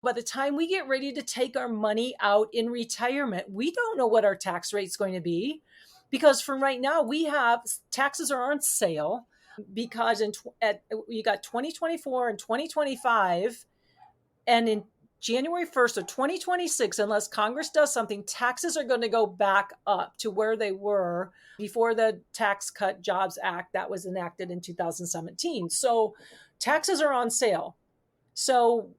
by the time we get ready to take our money out in retirement, we don't know what our tax rate is going to be, because from right now we have taxes are on sale, because you got 2024 and 2025, and in January 1st of 2026, unless Congress does something, taxes are going to go back up to where they were before the Tax Cut Jobs Act that was enacted in 2017. So taxes are on sale. So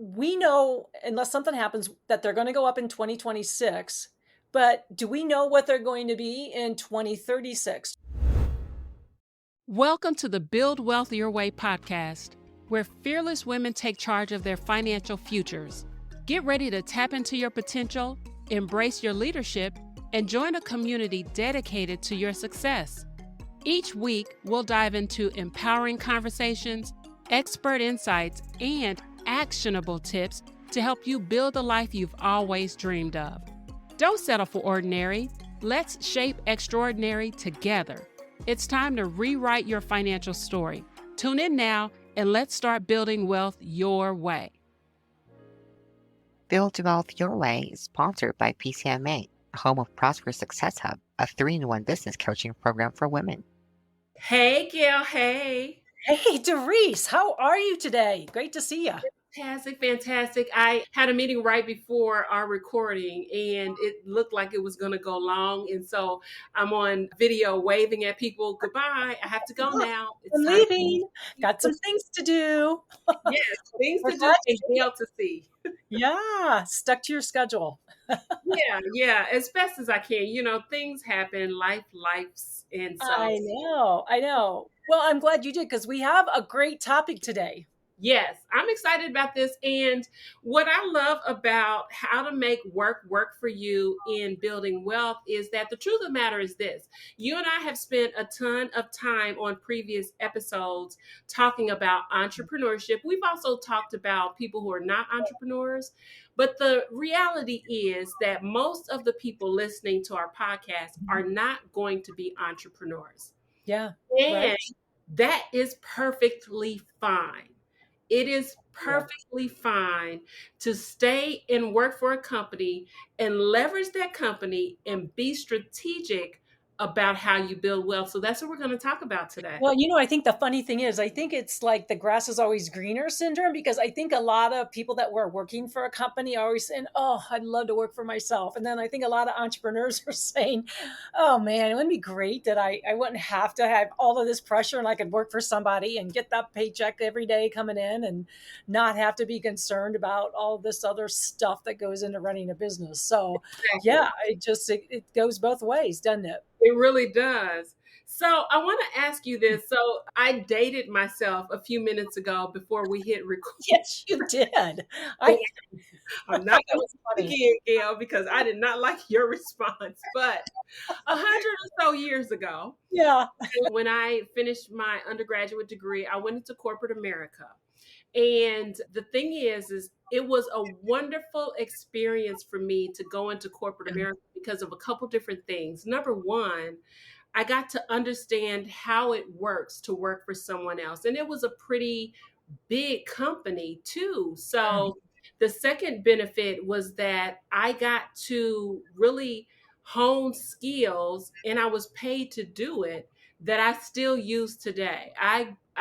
we know, unless something happens, that they're going to go up in 2026. But do we know what they're going to be in 2036? Welcome to the Build Wealth Your Way podcast, where fearless women take charge of their financial futures. Get ready to tap into your potential, embrace your leadership, and join a community dedicated to your success. Each week, we'll dive into empowering conversations, expert insights, and actionable tips to help you build the life you've always dreamed of. Don't settle for ordinary. Let's shape extraordinary together. It's time to rewrite your financial story. Tune in now and let's start building wealth your way. Build Wealth Your Way is sponsored by PCMA, home of ProspHER Success Hub, a 3-in-1 business coaching program for women. Hey, Gail. Hey. Hey, Darice, how are you today? Great to see you. Fantastic. I had a meeting right before our recording and it looked like it was going to go long. And so I'm on video waving at people. Goodbye. I have to go now. I'm leaving. Got some things to do. Yes, things to do and Gail to see. Yeah, stuck to your schedule. Yeah, as best as I can. You know, things happen, life's, and so. I know. Well, I'm glad you did, because we have a great topic today. Yes, I'm excited about this. And what I love about how to make work for you in building wealth is that the truth of the matter is this. You and I have spent a ton of time on previous episodes talking about entrepreneurship. We've also talked about people who are not entrepreneurs. But the reality is that most of the people listening to our podcast are not going to be entrepreneurs. Yeah. And right. That is perfectly fine. It is perfectly fine to stay and work for a company and leverage that company and be strategic about how you build wealth. So that's what we're going to talk about today. Well, I think the funny thing is, I think it's like the grass is always greener syndrome, because I think a lot of people that were working for a company are always saying, oh, I'd love to work for myself. And then I think a lot of entrepreneurs are saying, oh man, it would be great that I wouldn't have to have all of this pressure and I could work for somebody and get that paycheck every day coming in and not have to be concerned about all this other stuff that goes into running a business. So yeah, it goes both ways, doesn't it? It really does. So I want to ask you this. So I dated myself a few minutes ago before we hit record. Yes, you did. I'm not going to speak again, Gail, because I did not like your response. But 100 or so years ago, when I finished my undergraduate degree, I went into corporate America. And the thing is it was a wonderful experience for me to go into corporate America because of a couple different things. Number one, I got to understand how it works to work for someone else. And it was a pretty big company too. So the second benefit was that I got to really hone skills, and I was paid to do it, that I still use today.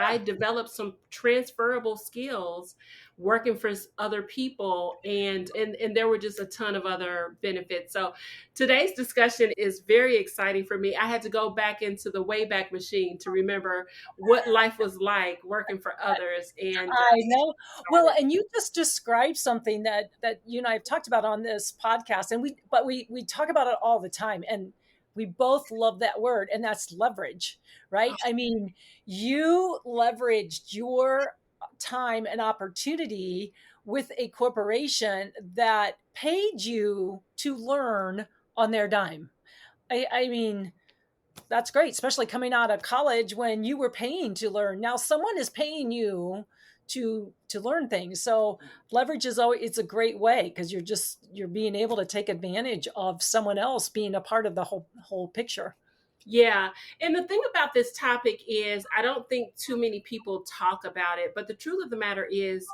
I developed some transferable skills working for other people, and there were just a ton of other benefits. So today's discussion is very exciting for me. I had to go back into the Wayback Machine to remember what life was like working for others. And I know. Well, and you just described something that you and I have talked about on this podcast, and we talk about it all the time, and we both love that word, and that's leverage, right? I mean, you leveraged your time and opportunity with a corporation that paid you to learn on their dime. I mean, that's great, especially coming out of college when you were paying to learn. Now someone is paying you to learn things. So leverage it's a great way, because you're being able to take advantage of someone else being a part of the whole picture. Yeah. And the thing about this topic is, I don't think too many people talk about it, but the truth of the matter is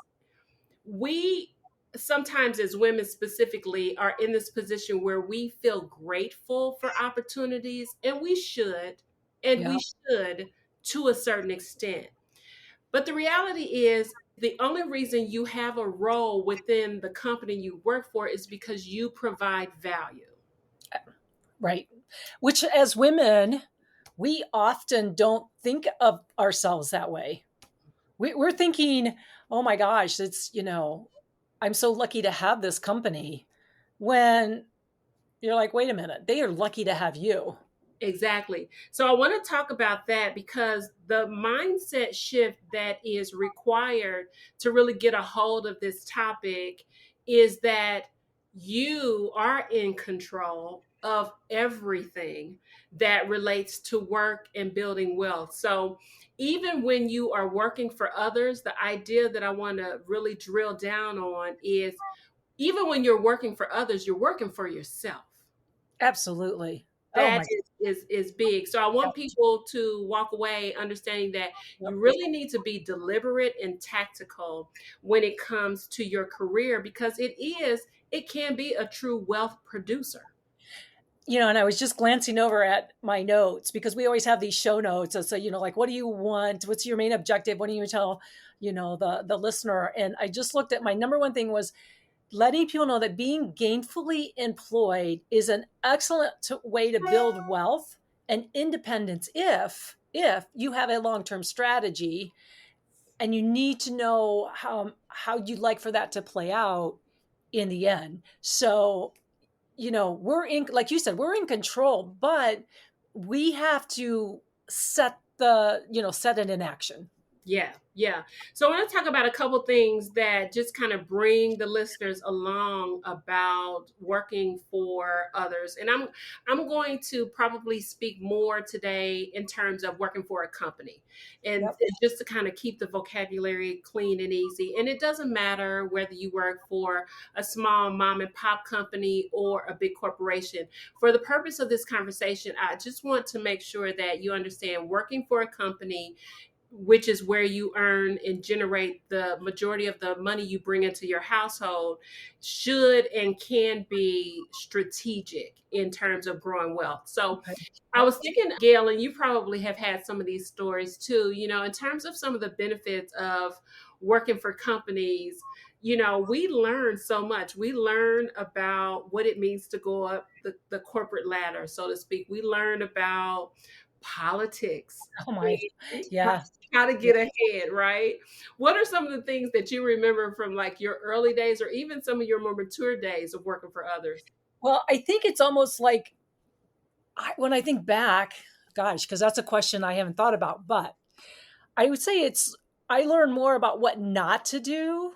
we sometimes as women specifically are in this position where we feel grateful for opportunities, and we should, to a certain extent. But the reality is, the only reason you have a role within the company you work for is because you provide value. Right. Which, as women, we often don't think of ourselves that way. We're thinking, oh my gosh, it's, I'm so lucky to have this company. When you're like, wait a minute, they are lucky to have you. Exactly. So I want to talk about that, because the mindset shift that is required to really get a hold of this topic is that you are in control of everything that relates to work and building wealth. So even when you are working for others, the idea that I want to really drill down on is, even when you're working for others, you're working for yourself. Absolutely. That is big. So I want people to walk away understanding that you really need to be deliberate and tactical when it comes to your career, because it can be a true wealth producer. And I was just glancing over at my notes, because we always have these show notes. So, like, what do you want? What's your main objective? What do you tell, the listener? And I just looked at my number one thing was letting people know that being gainfully employed is an excellent way to build wealth and independence if you have a long-term strategy, and you need to know how you'd like for that to play out in the end. So, we're in, like you said, we're in control, but we have to set it in action. Yeah. So I want to talk about a couple things that just kind of bring the listeners along about working for others. And I'm going to probably speak more today in terms of working for a company, and just to kind of keep the vocabulary clean and easy. And it doesn't matter whether you work for a small mom and pop company or a big corporation. For the purpose of this conversation, I just want to make sure that you understand working for a company, which is where you earn and generate the majority of the money you bring into your household, should and can be strategic in terms of growing wealth. So I was thinking, Gail, and you probably have had some of these stories too, in terms of some of the benefits of working for companies. We learn so much. We learn about what it means to go up the corporate ladder, so to speak. We learn about politics. Oh my, yeah. How to get ahead, right? What are some of the things that you remember from like your early days, or even some of your more mature days of working for others? Well, I think it's almost like, when I think back, gosh, because that's a question I haven't thought about, but I would say I learn more about what not to do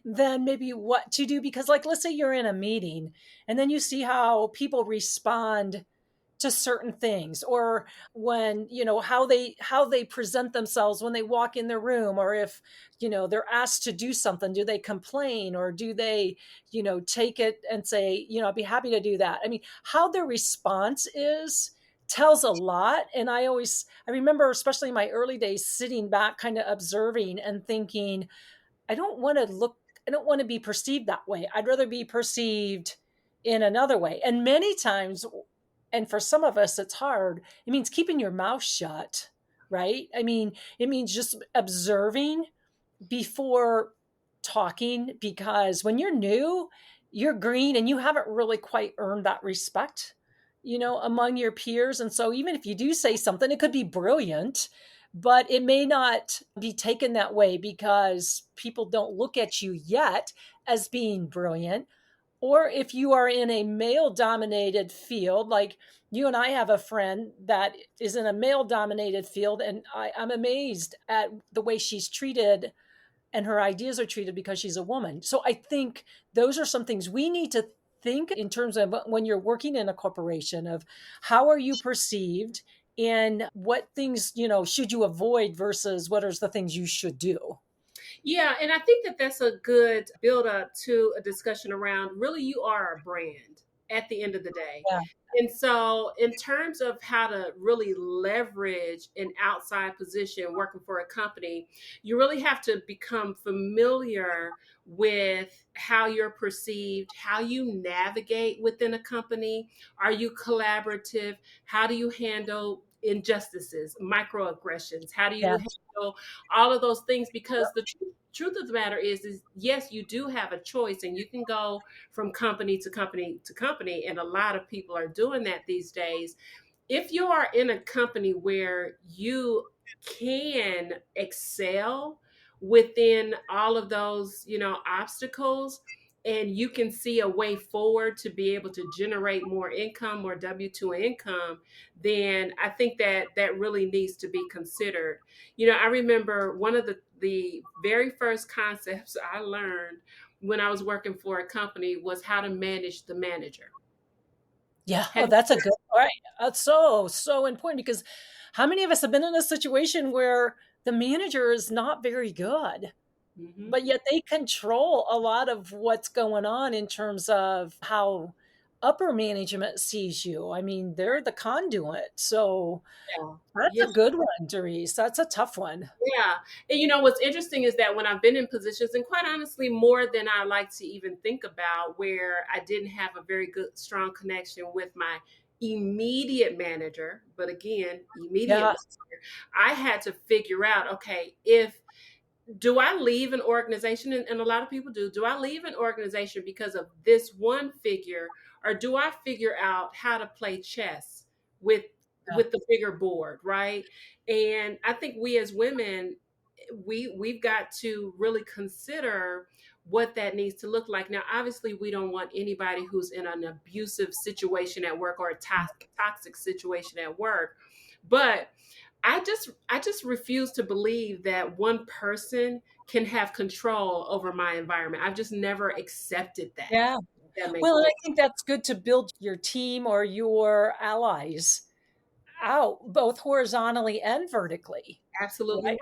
than maybe what to do. Because, like, let's say you're in a meeting and then you see how people respond to certain things, or when, how they present themselves when they walk in their room, or if, they're asked to do something, do they complain, or do they, take it and say, I'd be happy to do that. I mean, how their response is tells a lot. And I remember, especially in my early days, sitting back, kind of observing and thinking, I don't want to be perceived that way. I'd rather be perceived in another way. And many times, and for some of us, it's hard. It means keeping your mouth shut, right? I mean, it means just observing before talking, because when you're new, you're green and you haven't really quite earned that respect, among your peers. And so even if you do say something, it could be brilliant, but it may not be taken that way because people don't look at you yet as being brilliant. Or if you are in a male-dominated field, like you and I have a friend that is in a male-dominated field, and I'm amazed at the way she's treated and her ideas are treated because she's a woman. So I think those are some things we need to think in terms of when you're working in a corporation, of how are you perceived and what things, should you avoid versus what are the things you should do. Yeah, and I think that that's a good build up to a discussion around, really, you are a brand at the end of the day. Yeah. And so in terms of how to really leverage an outside position working for a company, you really have to become familiar with how you're perceived, how you navigate within a company. Are you collaborative? How do you handle injustices, microaggressions? How do you handle all of those things? Because the truth of the matter is yes, you do have a choice, and you can go from company to company to company, and a lot of people are doing that these days. If you are in a company where you can excel within all of those, obstacles, and you can see a way forward to be able to generate more income, more W-2 income, then I think that really needs to be considered. I remember one of the very first concepts I learned when I was working for a company was how to manage the manager. Yeah. Oh, that's a good, all right. That's so important, because how many of us have been in a situation where the manager is not very good, but yet they control a lot of what's going on in terms of how upper management sees you. I mean, they're the conduit. So that's a good one, Darice. That's a tough one. Yeah. And what's interesting is that when I've been in positions, and quite honestly, more than I like to even think about, where I didn't have a very good, strong connection with my immediate manager, but again, manager, I had to figure out, okay, do I leave an organization? And a lot of people do I leave an organization because of this one figure, or do I figure out how to play chess with the bigger board, right? And I think we as women, we've got to really consider what that needs to look like. Now, obviously, we don't want anybody who's in an abusive situation at work or a toxic situation at work, but I just refuse to believe that one person can have control over my environment. I've just never accepted that. Yeah. Well, and I think that's good to build your team or your allies out both horizontally and vertically. Absolutely right.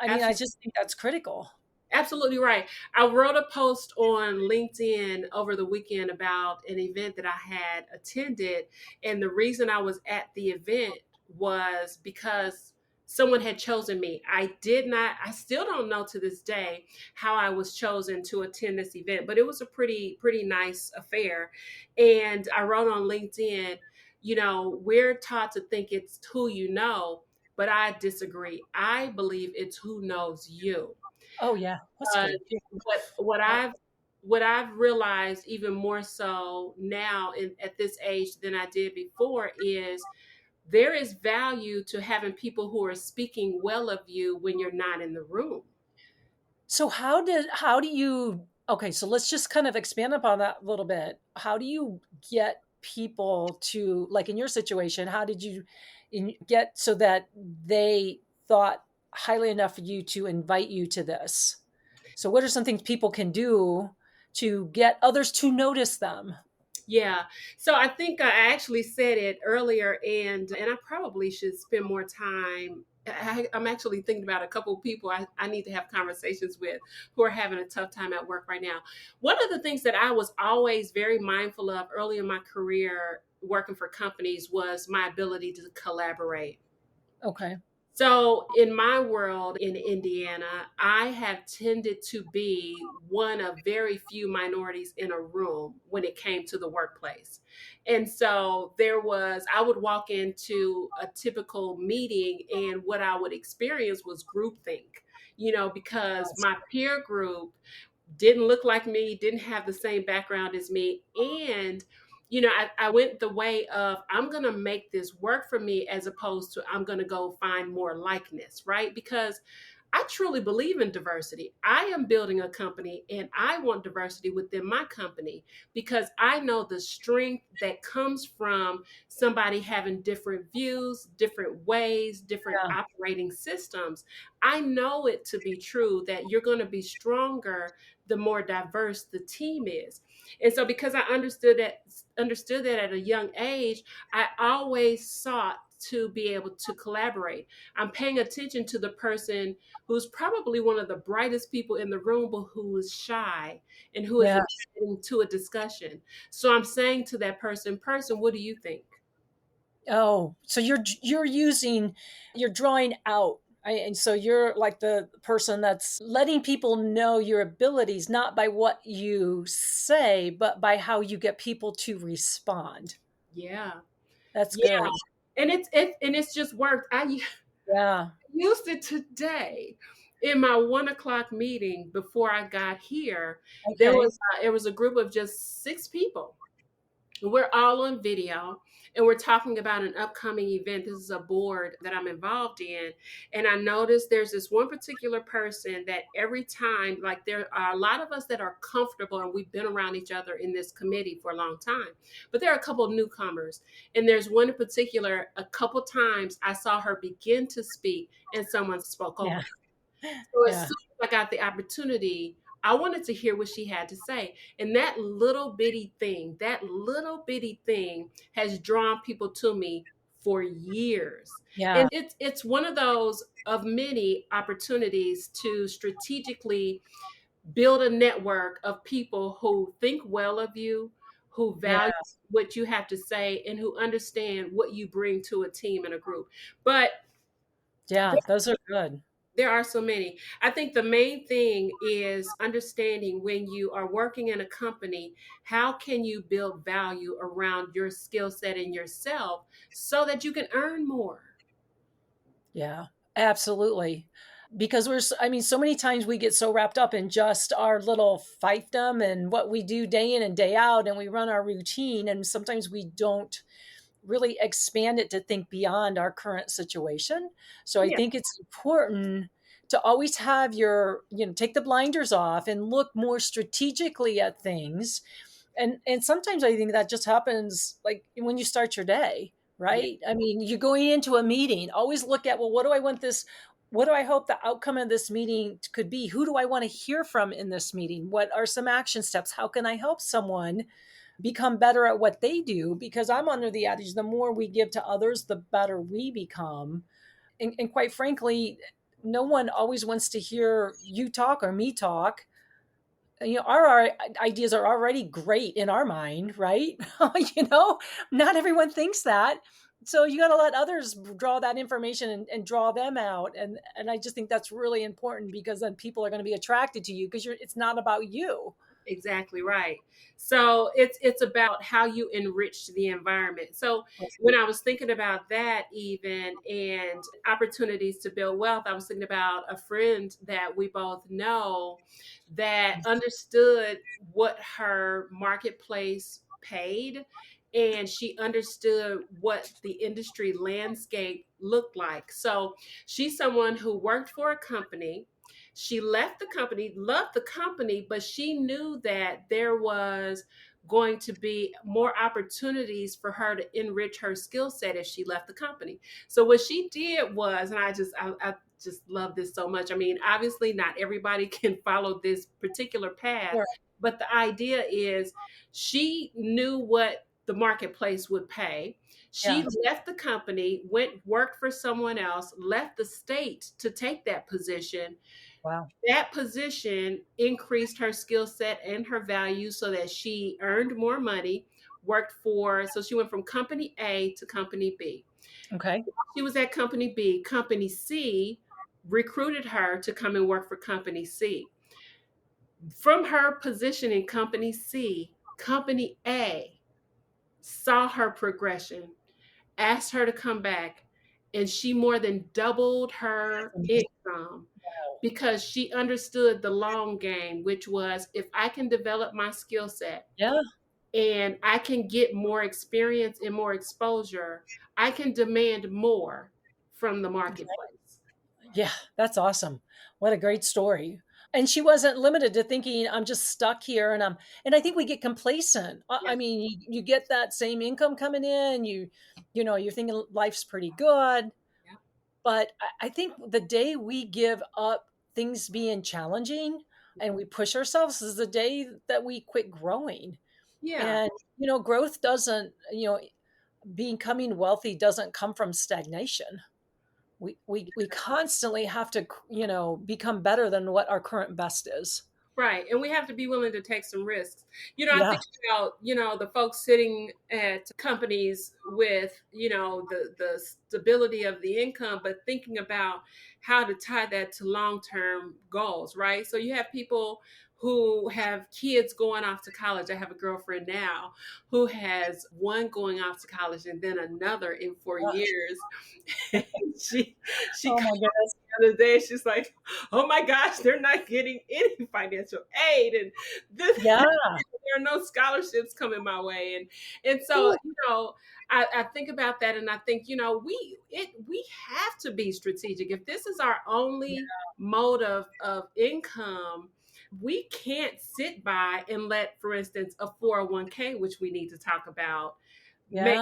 I mean, I just think that's critical. Absolutely right. I wrote a post on LinkedIn over the weekend about an event that I had attended. And the reason I was at the event was because someone had chosen me. I still don't know to this day how I was chosen to attend this event, but it was a pretty nice affair. And I wrote on LinkedIn, we're taught to think it's who you know, but I disagree. I believe it's who knows you. Oh yeah, that's good. What I've realized even more so now at this age than I did before is there is value to having people who are speaking well of you when you're not in the room. So how do you, okay, so let's just kind of expand upon that a little bit. How do you get people to, like in your situation, how did you get so that they thought highly enough of you to invite you to this? So what are some things people can do to get others to notice them? Yeah. So I think I actually said it earlier, and I probably should spend more time. I'm actually thinking about a couple of people I need to have conversations with who are having a tough time at work right now. One of the things that I was always very mindful of early in my career working for companies was my ability to collaborate. Okay. So in my world in Indiana, I have tended to be one of very few minorities in a room when it came to the workplace. And so I would walk into a typical meeting, and what I would experience was groupthink, because my peer group didn't look like me, didn't have the same background as me. And I went the way of, I'm going to make this work for me, as opposed to I'm going to go find more likeness, right? Because I truly believe in diversity. I am building a company, and I want diversity within my company because I know the strength that comes from somebody having different views, different ways, different operating systems. I know it to be true that you're going to be stronger the more diverse the team is. And so because I understood that at a young age, I always sought to be able to collaborate. I'm paying attention to the person who's probably one of the brightest people in the room, but who is shy and who isn't getting to a discussion. So I'm saying to that person, what do you think? Oh, so you're drawing out. And so you're like the person that's letting people know your abilities, not by what you say, but by how you get people to respond. Yeah. That's good. And it's just worked. I used it today in my 1:00 meeting before I got here. Okay. It was a group of just 6 people. We're all on video and we're talking about an upcoming event. This is a board that I'm involved in. And I noticed there's this one particular person that every time, like there are a lot of us that are comfortable and we've been around each other in this committee for a long time, but there are a couple of newcomers. And there's one in particular, a couple times I saw her begin to speak and someone spoke over. So as soon as I got the opportunity, I wanted to hear what she had to say. And that little bitty thing has drawn people to me for years. And it's one of those of many opportunities to strategically build a network of people who think well of you, who value what you have to say, and who understand what you bring to a team and a group. But those are good. There are so many. I think the main thing is understanding when you are working in a company, how can you build value around your skill set and yourself so that you can earn more? Yeah, absolutely. Because so many times we get so wrapped up in just our little fiefdom and what we do day in and day out, and we run our routine. And sometimes we don't really expand it to think beyond our current situation. So I think it's important to always have take the blinders off and look more strategically at things. And sometimes I think that just happens like when you start your day, right? I mean, you're going into a meeting, always look at, well, what do I hope the outcome of this meeting could be? Who do I want to hear from in this meeting? What are some action steps? How can I help someone become better at what they do? Because I'm under the adage, the more we give to others, the better we become. And quite frankly, no one always wants to hear you talk or me talk. Our ideas are already great in our mind, right? Not everyone thinks that. So you got to let others draw that information and draw them out. And I just think that's really important, because then people are going to be attracted to you, because it's not about you. Exactly right. So it's about how you enrich the environment. So when I was thinking about that even, and opportunities to build wealth, I was thinking about a friend that we both know that understood what her marketplace paid, and she understood what the industry landscape looked like. So she's someone who worked for a company. She left the company, loved the company, but she knew that there was going to be more opportunities for her to enrich her skill set if she left the company. So what she did was, and I just love this so much. I mean, obviously not everybody can follow this particular path, but the idea is she knew what the marketplace would pay. She left the company, worked for someone else, left the state to take that position. Wow. That position increased her skill set and her value so that she earned more money, so she went from company A to company B. Okay. She was at company B. Company C recruited her to come and work for company C. From her position in company C, company A saw her progression, asked her to come back, and she more than doubled her income because she understood the long game, which was, if I can develop my skill set and I can get more experience and more exposure, I can demand more from the marketplace. Yeah, that's awesome. What a great story. And she wasn't limited to thinking, I'm just stuck here, and I think we get complacent. I mean, you get that same income coming in, you're thinking life's pretty good. But I think the day we give up things being challenging and we push ourselves is the day that we quit growing. And growth doesn't, becoming wealthy doesn't come from stagnation. We constantly have to, become better than what our current best is. Right. And we have to be willing to take some risks. I Yeah. think about, the folks sitting at companies with, the stability of the income, but thinking about how to tie that to long-term goals, right? So you have people who have kids going off to college. I have a girlfriend now who has one going off to college and then another in 4 years. she Oh my goodness. the other day, she's like, oh my gosh, they're not getting any financial aid, and this Yeah. there are no scholarships coming my way. And so, I think about that, and I think, we have to be strategic. If this is our only mode of income, we can't sit by and let, for instance, a 401k, which we need to talk about, make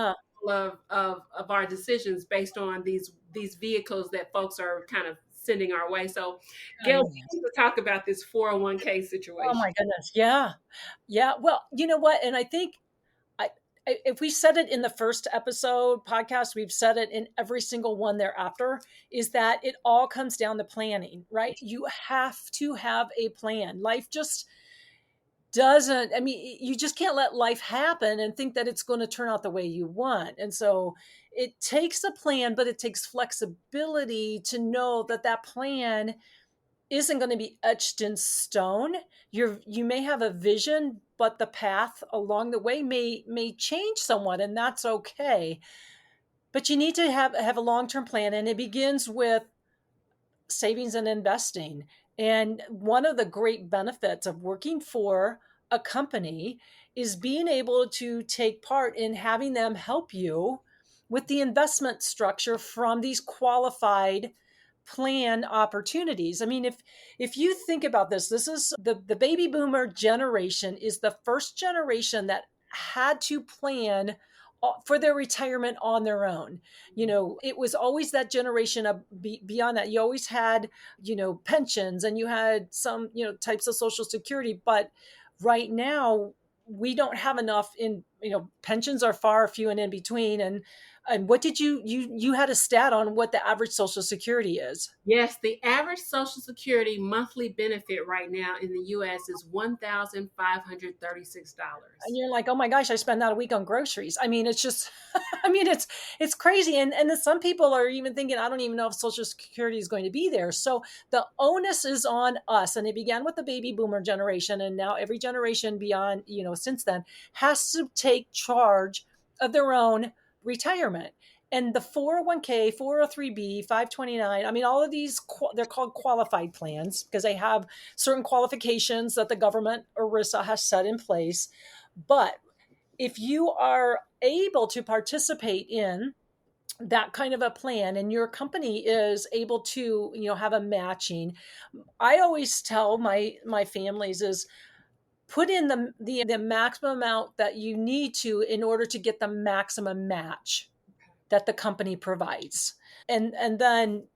of our decisions based on these vehicles that folks are kind of sending our way. So, Gail, we need to talk about this 401k situation. Oh my goodness. Yeah. Yeah. Well, you know what? And I think if we said it in the first episode podcast, we've said it in every single one thereafter, is that it all comes down to planning, right? You have to have a plan. Life just doesn't, you just can't let life happen and think that it's going to turn out the way you want. And so it takes a plan, but it takes flexibility to know that that plan isn't going to be etched in stone. You may have a vision, but the path along the way may change somewhat, and that's okay. But you need to have a long-term plan, and it begins with savings and investing. And one of the great benefits of working for a company is being able to take part in having them help you with the investment structure from these qualified plan opportunities. If you think about this is the baby boomer generation is the first generation that had to plan for their retirement on their own. It was always that generation of beyond that. You always had, pensions, and you had some, types of Social Security. But right now, we don't have enough pensions are far few and in between. And what did you had a stat on what the average Social Security is? Yes, the average Social Security monthly benefit right now in the U.S. is $1,536. And you're like, oh my gosh, I spend that a week on groceries. It's just, it's crazy. And then some people are even thinking, I don't even know if Social Security is going to be there. So the onus is on us. And it began with the baby boomer generation. And now every generation beyond, since then has to take charge of their own retirement. And the 401k, 403b, 529, all of these, they're called qualified plans because they have certain qualifications that the government or REI has set in place. But if you are able to participate in that kind of a plan and your company is able to, have a matching, I always tell my families is put in the maximum amount that you need to in order to get the maximum match that the company provides. And then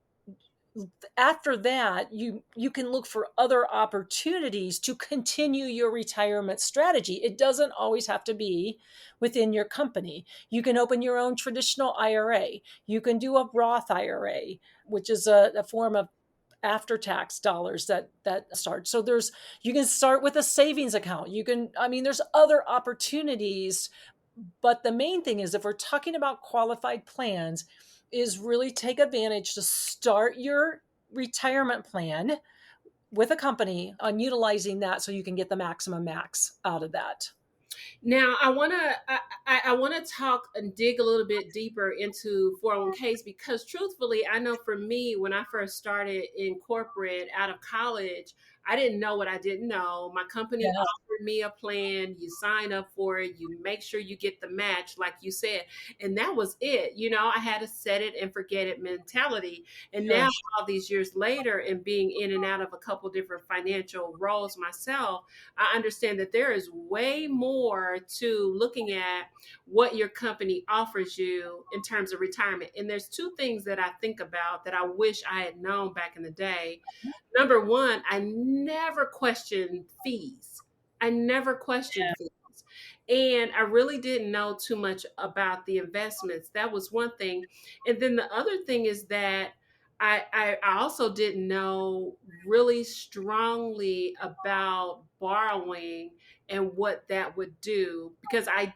after that, you can look for other opportunities to continue your retirement strategy. It doesn't always have to be within your company. You can open your own traditional IRA. You can do a Roth IRA, which is a form of after-tax dollars that start. So you can start with a savings account. There's other opportunities. But the main thing is, if we're talking about qualified plans, is really take advantage to start your retirement plan with a company on utilizing that so you can get the maximum max out of that. Now, I want to talk and dig a little bit deeper into 401ks because truthfully, I know for me, when I first started in corporate out of college, I didn't know what I didn't know. My company offered me a plan. You sign up for it. You make sure you get the match, like you said. And that was it. I had a set it and forget it mentality. And now all these years later and being in and out of a couple different financial roles myself, I understand that there is way more to looking at what your company offers you in terms of retirement. And there's two things that I think about that I wish I had known back in the day. Number one, I never questioned fees. Fees. And I really didn't know too much about the investments. That was one thing. And then the other thing is that I also didn't know really strongly about borrowing and what that would do, because I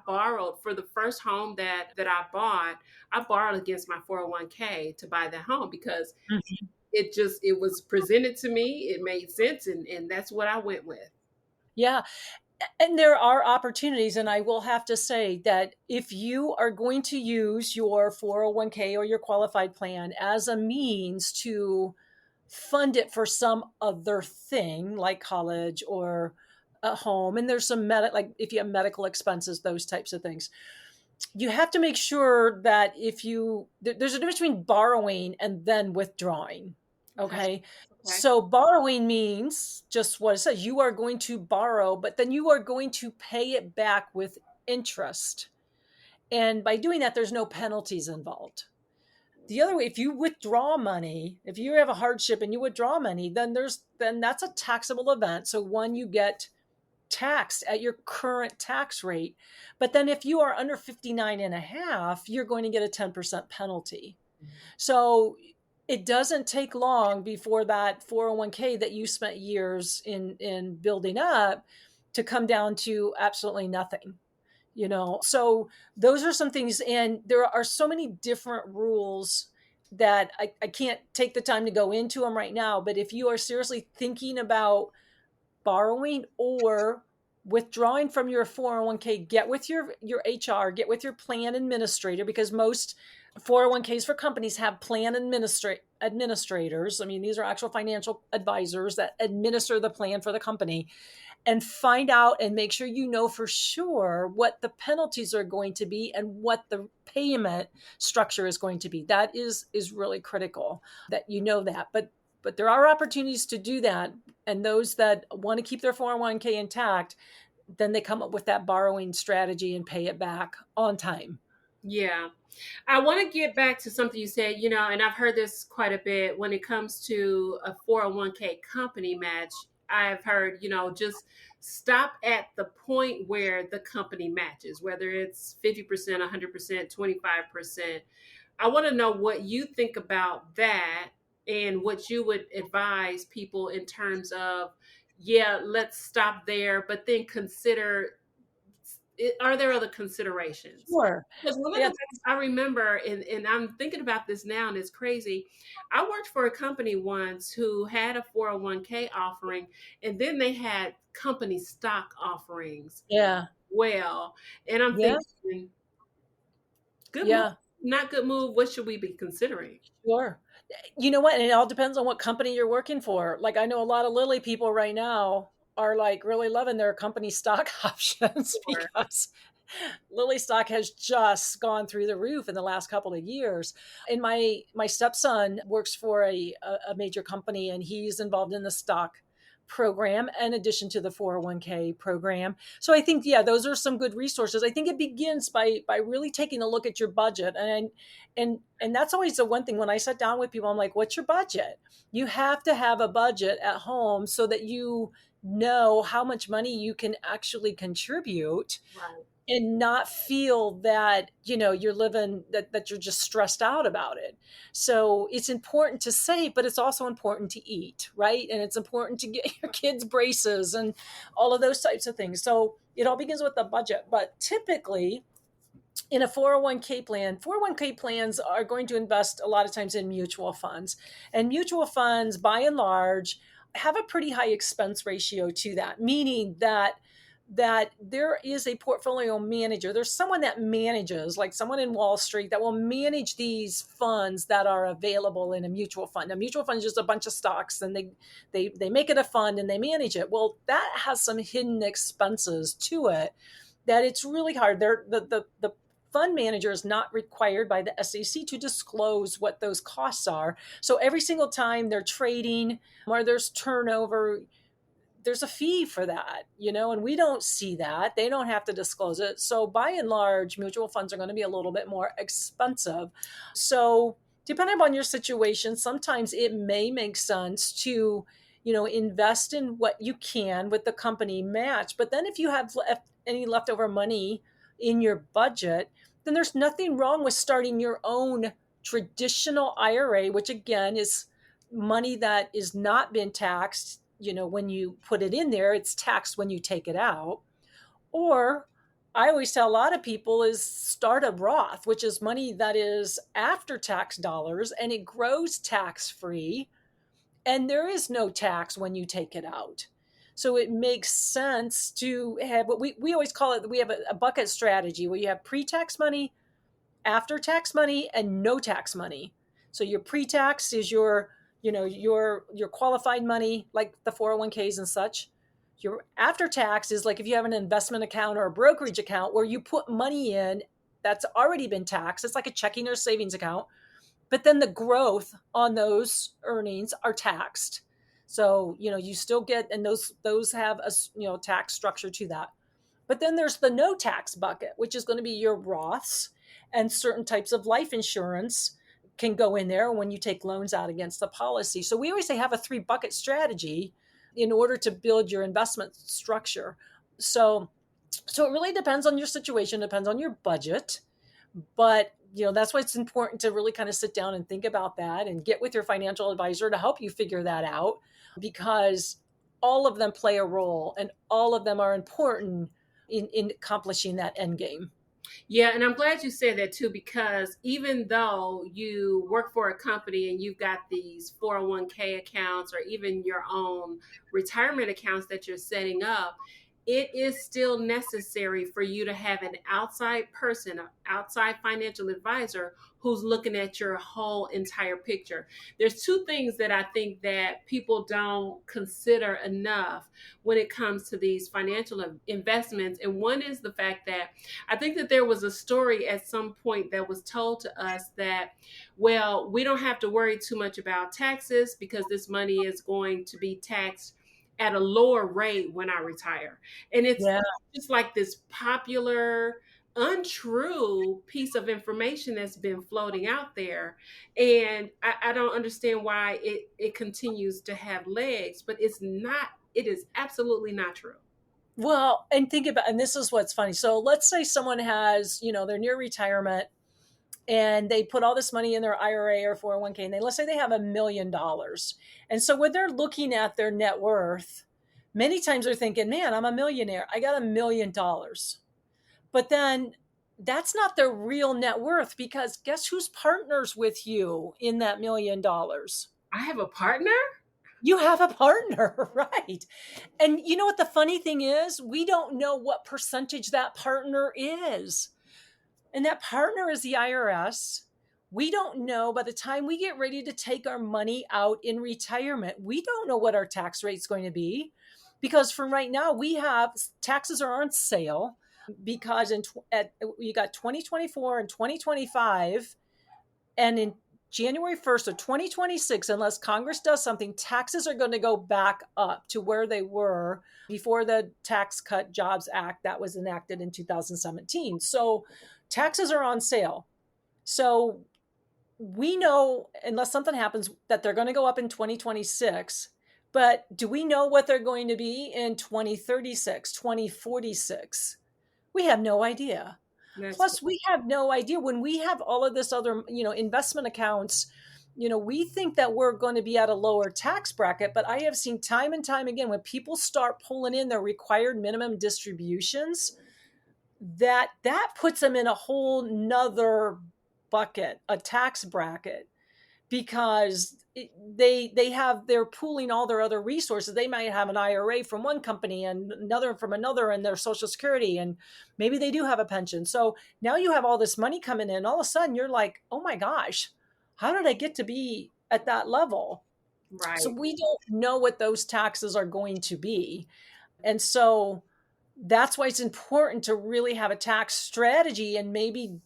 borrowed for the first home that I bought. I borrowed against my 401k to buy that home because Mhm. it was presented to me, it made sense, and that's what I went with. Yeah. And there are opportunities. And I will have to say that if you are going to use your 401k or your qualified plan as a means to fund it for some other thing like college or a home, and there's some like if you have medical expenses, those types of things, you have to make sure that there's a difference between borrowing and then withdrawing. Okay. Okay. Okay. So borrowing means just what it says. You are going to borrow, but then you are going to pay it back with interest. And by doing that, there's no penalties involved. The other way, if you withdraw money, if you have a hardship and you withdraw money, then that's a taxable event. So one, you get taxed at your current tax rate. But then if you are under 59 and a half, you're going to get a 10% penalty. So it doesn't take long before that 401k that you spent years in building up to come down to absolutely nothing. So those are some things, and there are so many different rules that I can't take the time to go into them right now. But if you are seriously thinking about borrowing or withdrawing from your 401k, get with your HR, get with your plan administrator, because most 401ks for companies have plan administrators. I mean, these are actual financial advisors that administer the plan for the company, and find out and make sure you know for sure what the penalties are going to be and what the payment structure is going to be. That is really critical that you know that. But there are opportunities to do that. And those that want to keep their 401k intact, then they come up with that borrowing strategy and pay it back on time. Yeah. I want to get back to something you said, and I've heard this quite a bit when it comes to a 401k company match. I've heard, just stop at the point where the company matches, whether it's 50%, 100%, 25%. I want to know what you think about that and what you would advise people in terms of, yeah, let's stop there, but then consider, are there other considerations? Sure. Because one of the things I remember, and I'm thinking about this now, and it's crazy. I worked for a company once who had a 401k offering, and then they had company stock offerings. Yeah. Well, and I'm thinking, good move, not good move. What should we be considering? Sure. You know what? And it all depends on what company you're working for. Like, I know a lot of Lilly people right now are like really loving their company stock options because Lilly stock has just gone through the roof in the last couple of years. And my stepson works for a major company, and he's involved in the stock program in addition to the 401k program. So I think, those are some good resources. I think it begins by really taking a look at your budget. And that's always the one thing when I sit down with people, I'm like, what's your budget? You have to have a budget at home so that you know how much money you can actually contribute. Right. And not feel that, you're living, that you're just stressed out about it. So it's important to save, but it's also important to eat, right? And it's important to get your kids braces and all of those types of things. So it all begins with the budget. But typically in a 401k plan, 401k plans are going to invest a lot of times in mutual funds. And mutual funds, by and large, have a pretty high expense ratio to that, meaning that there is a portfolio manager. There's someone that manages, like someone in Wall Street, that will manage these funds that are available in a mutual fund. A mutual fund is just a bunch of stocks, and they make it a fund and they manage it. Well, that has some hidden expenses to it that it's really hard. The fund manager is not required by the SEC to disclose what those costs are. So every single time they're trading or there's turnover, there's a fee for that, and we don't see that. They don't have to disclose it. So by and large, mutual funds are going to be a little bit more expensive. So depending upon your situation, sometimes it may make sense to invest in what you can with the company match. But then if you have any leftover money in your budget, then there's nothing wrong with starting your own traditional IRA, which again is money that is not been taxed, when you put it in there, it's taxed when you take it out. Or I always tell a lot of people is start a Roth, which is money that is after tax dollars and it grows tax free. And there is no tax when you take it out. So it makes sense to have what we always call it. We have a bucket strategy where you have pre-tax money, after tax money, and no tax money. So your pre-tax is your qualified money, like the 401ks and such. Your after tax is like if you have an investment account or a brokerage account where you put money in that's already been taxed. It's like a checking or savings account. But then the growth on those earnings are taxed. So, you still get, and those have a, tax structure to that. But then there's the no tax bucket, which is going to be your Roths, and certain types of life insurance can go in there when you take loans out against the policy. So we always say have a 3-bucket strategy in order to build your investment structure. So it really depends on your situation, depends on your budget. But, that's why it's important to really kind of sit down and think about that and get with your financial advisor to help you figure that out, because all of them play a role and all of them are important in accomplishing that end game. Yeah, and I'm glad you said that too, because even though you work for a company and you've got these 401k accounts or even your own retirement accounts that you're setting up, it is still necessary for you to have an outside person, an outside financial advisor who's looking at your whole entire picture. There's 2 things that I think that people don't consider enough when it comes to these financial investments. And one is the fact that I think that there was a story at some point that was told to us that, well, we don't have to worry too much about taxes because this money is going to be taxed at a lower rate when I retire. And it's just like this popular, untrue piece of information that's been floating out there. And I don't understand why it continues to have legs, but it is absolutely not true. Well, and and this is what's funny. So let's say someone has, they're near retirement and they put all this money in their IRA or 401k, and let's say they have $1 million. And so when they're looking at their net worth, many times they're thinking, man, I'm a millionaire. I got $1 million. But then that's not their real net worth, because guess who's partners with you in that $1 million? I have a partner? You have a partner, right? And you know what the funny thing is? We don't know what percentage that partner is. And that partner is the IRS. We don't know by the time we get ready to take our money out in retirement, we don't know what our tax rate is going to be, because from right now we have taxes are on sale, because you got 2024 and 2025, and in January 1st of 2026, unless Congress does something, taxes are going to go back up to where they were before the Tax Cut Jobs Act that was enacted in 2017. So taxes are on sale. So we know, unless something happens, that they're going to go up in 2026. But do we know what they're going to be in 2036, 2046? We have no idea. Plus, we have no idea when we have all of this other, investment accounts, we think that we're going to be at a lower tax bracket. But I have seen time and time again, when people start pulling in their required minimum distributions, that puts them in a whole nother bucket, a tax bracket, because they're pooling all their other resources. They might have an IRA from one company and another from another, and their Social Security, and maybe they do have a pension. So now you have all this money coming in. All of a sudden you're like, oh my gosh, how did I get to be at that level? Right. So we don't know what those taxes are going to be. And so that's why it's important to really have a tax strategy and maybe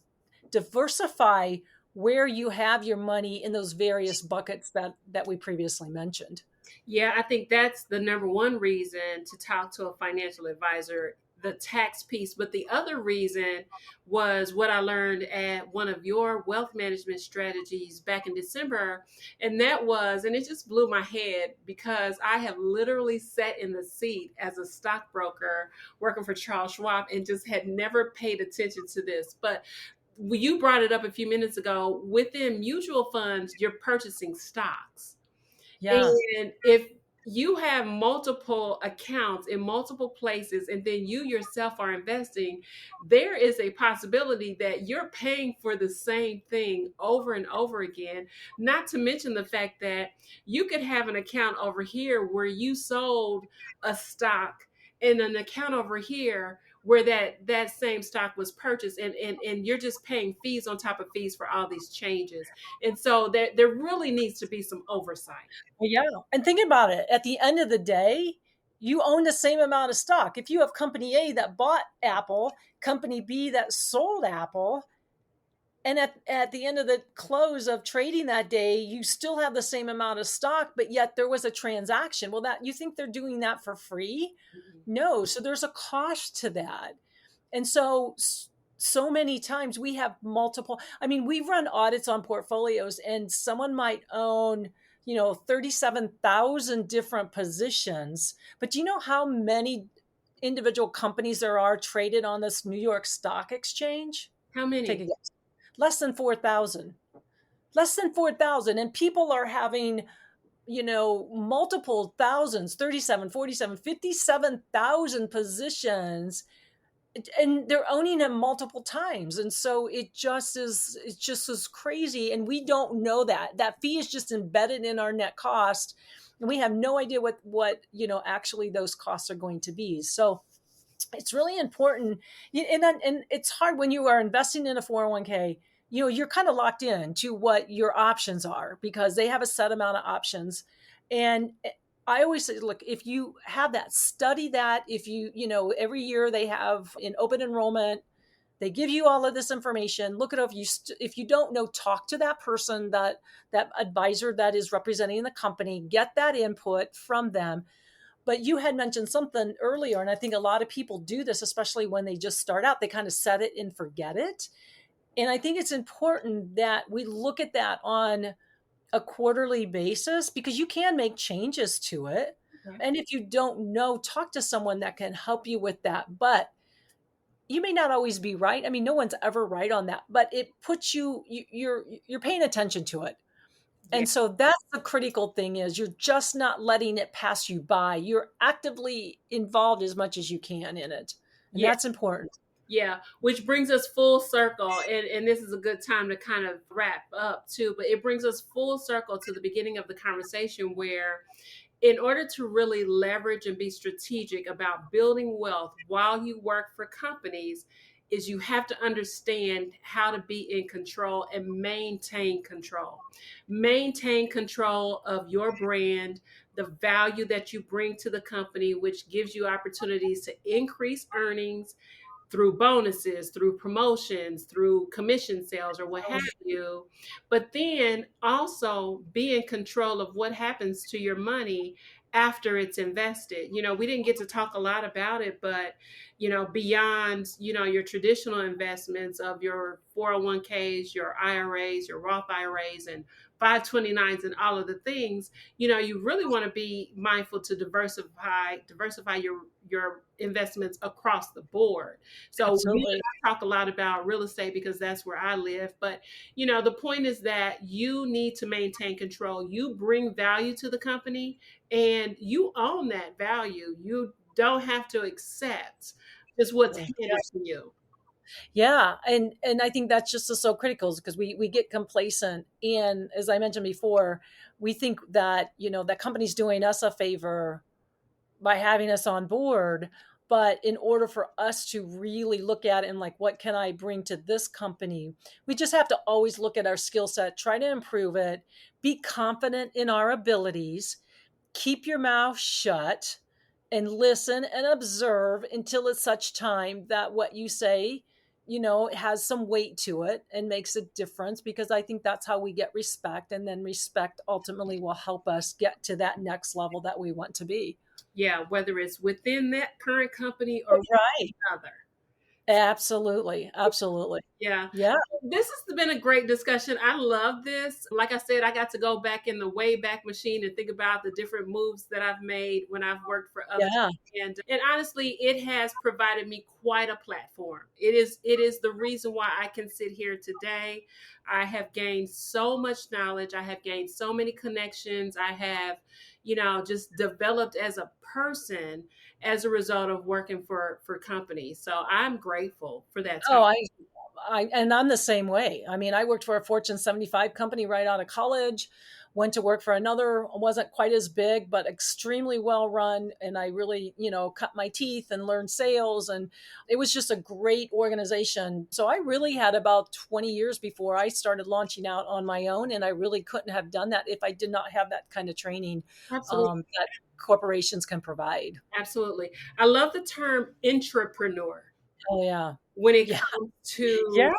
diversify where you have your money in those various buckets that we previously mentioned. Yeah, I think that's the number one reason to talk to a financial advisor the tax piece. But the other reason was what I learned at one of your wealth management strategies back in December. And that was, and it just blew my head because I have literally sat in the seat as a stockbroker working for Charles Schwab and just had never paid attention to this. But you brought it up a few minutes ago. Within mutual funds, you're purchasing stocks. Yeah. And if you have multiple accounts in multiple places and then you yourself are investing, there is a possibility that you're paying for the same thing over and over again. Not to mention the fact that you could have an account over here where you sold a stock and an account over here where that same stock was purchased, and you're just paying fees on top of fees for all these changes. And so there really needs to be some oversight. Yeah. And think about it. At the end of the day, you own the same amount of stock. If you have company A that bought Apple, company B that sold Apple, and at the end of the close of trading that day, you still have the same amount of stock, but yet there was a transaction. Well, that you think they're doing that for free? No. So there's a cost to that. And so many times we have multiple, I mean, we run audits on portfolios and someone might own, 37,000 different positions. But do you know how many individual companies there are traded on this New York Stock Exchange? How many? Take a guess. Less than 4,000. Less than 4,000. And people are having, multiple thousands, 37, 47, 57,000 positions, and they're owning them multiple times. And so it's just as crazy. And we don't know that fee is just embedded in our net cost. And we have no idea what actually those costs are going to be. So it's really important. And it's hard when you are investing in a 401k, you're kind of locked in to what your options are because they have a set amount of options. And I always say, look, if you have that, study that. If every year they have an open enrollment, they give you all of this information. Look at it. If you don't know, talk to that person, that advisor that is representing the company, get that input from them. But you had mentioned something earlier, and I think a lot of people do this, especially when they just start out. They kind of set it and forget it. And I think it's important that we look at that on a quarterly basis because you can make changes to it. Okay. And if you don't know, talk to someone that can help you with that. But you may not always be right. I mean, no one's ever right on that, but it puts you're paying attention to it. And so that's the critical thing is you're just not letting it pass you by. You're actively involved as much as you can in it. And that's important. Yeah, which brings us full circle. And this is a good time to kind of wrap up too, but it brings us full circle to the beginning of the conversation where in order to really leverage and be strategic about building wealth while you work for companies, is you have to understand how to be in control and maintain control. Maintain control of your brand, the value that you bring to the company, which gives you opportunities to increase earnings through bonuses, through promotions, through commission sales or what have you. But then also be in control of what happens to your money after it's invested. We didn't get to talk a lot about it, but, beyond, your traditional investments of your 401ks, your IRAs, your Roth IRAs, and 529s and all of the things, you really want to be mindful to diversify your investments across the board. So we talk a lot about real estate because that's where I live. But, the point is that you need to maintain control. You bring value to the company and you own that value. You don't have to accept just what's handed to you. Yeah. And I think that's just so critical because we get complacent. And as I mentioned before, we think that, that company's doing us a favor by having us on board. But in order for us to really look at it and like, what can I bring to this company? We just have to always look at our skill set, try to improve it, be confident in our abilities, keep your mouth shut and listen and observe until it's such time that what you say, has some weight to it and makes a difference, because I think that's how we get respect. And then respect ultimately will help us get to that next level that we want to be. Yeah, whether it's within that current company or right. another. Absolutely. Absolutely. Yeah. Yeah. This has been a great discussion. I love this. Like I said, I got to go back in the Wayback Machine and think about the different moves that I've made when I've worked for others. Yeah. And honestly, it has provided me quite a platform. It is the reason why I can sit here today. I have gained so much knowledge. I have gained so many connections. I have, just developed as a person as a result of working for companies. So I'm grateful for that time. Oh, and I'm the same way. I mean, I worked for a Fortune 75 company right out of college, went to work for another, wasn't quite as big, but extremely well run. And I really, cut my teeth and learned sales. And it was just a great organization. So I really had about 20 years before I started launching out on my own. And I really couldn't have done that if I did not have that kind of training that corporations can provide. Absolutely. I love the term intrapreneur. Oh, yeah. When it comes to,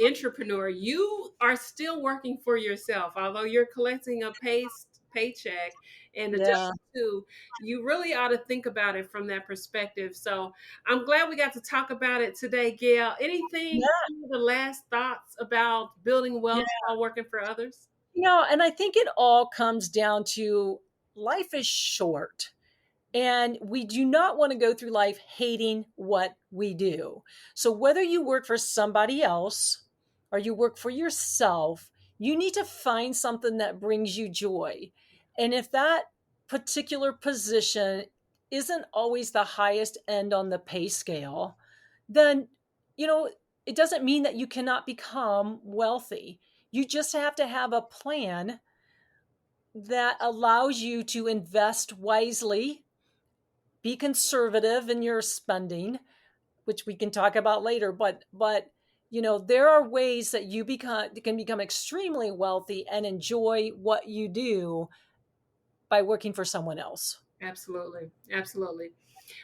entrepreneur, you are still working for yourself, although you're collecting a paycheck and the W-2, you really ought to think about it from that perspective. So I'm glad we got to talk about it today, Gail. Anything, the last thoughts about building wealth while working for others? And I think it all comes down to life is short. And we do not want to go through life hating what we do. So whether you work for somebody else or you work for yourself, you need to find something that brings you joy. And if that particular position isn't always the highest end on the pay scale, then, it doesn't mean that you cannot become wealthy. You just have to have a plan that allows you to invest wisely, be conservative in your spending, which we can talk about later, but there are ways that you can become extremely wealthy and enjoy what you do by working for someone else. Absolutely.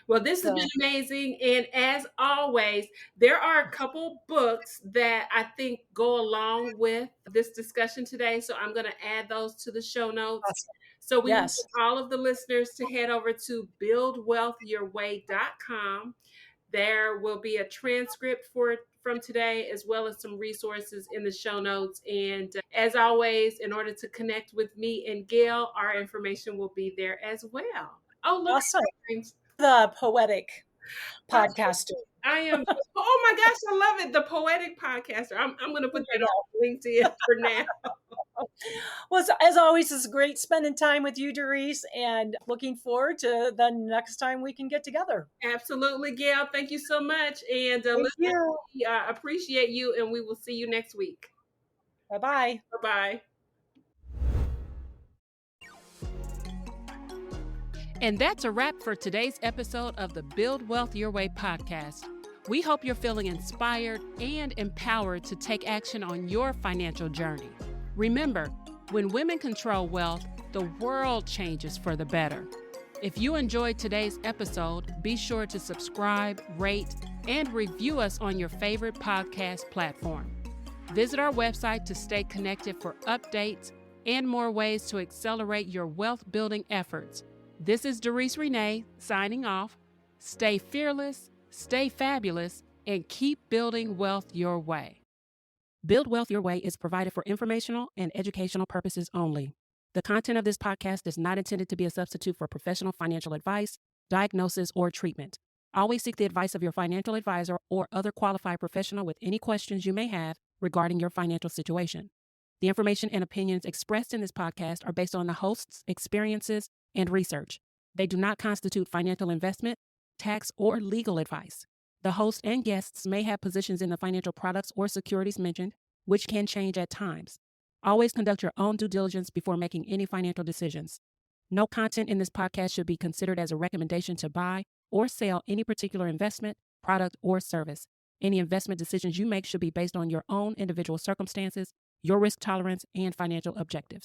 Well, this has been amazing. And as always, there are a couple books that I think go along with this discussion today. So I'm going to add those to the show notes. Awesome. So we want all of the listeners to head over to buildwealthyourway.com. There will be a transcript from today, as well as some resources in the show notes. And as always, in order to connect with me and Gail, our information will be there as well. Oh, look. Awesome. The poetic podcaster. I am. Oh my gosh, I love it. The poetic podcaster. I'm going to put that on LinkedIn for now. Well, as always, it's great spending time with you, Darice, and looking forward to the next time we can get together. Absolutely, Gail. Thank you so much. And you. Appreciate you, and we will see you next week. Bye-bye. Bye-bye. And that's a wrap for today's episode of the Build Wealth Your Way podcast. We hope you're feeling inspired and empowered to take action on your financial journey. Remember, when women control wealth, the world changes for the better. If you enjoyed today's episode, be sure to subscribe, rate, and review us on your favorite podcast platform. Visit our website to stay connected for updates and more ways to accelerate your wealth building efforts. This is Darice Rene signing off. Stay fearless, stay fabulous, and keep building wealth your way. Build Wealth Your Way is provided for informational and educational purposes only. The content of this podcast is not intended to be a substitute for professional financial advice, diagnosis, or treatment. Always seek the advice of your financial advisor or other qualified professional with any questions you may have regarding your financial situation. The information and opinions expressed in this podcast are based on the host's experiences and research. They do not constitute financial investment, tax, or legal advice. The host and guests may have positions in the financial products or securities mentioned, which can change at times. Always conduct your own due diligence before making any financial decisions. No content in this podcast should be considered as a recommendation to buy or sell any particular investment, product, or service. Any investment decisions you make should be based on your own individual circumstances, your risk tolerance, and financial objectives.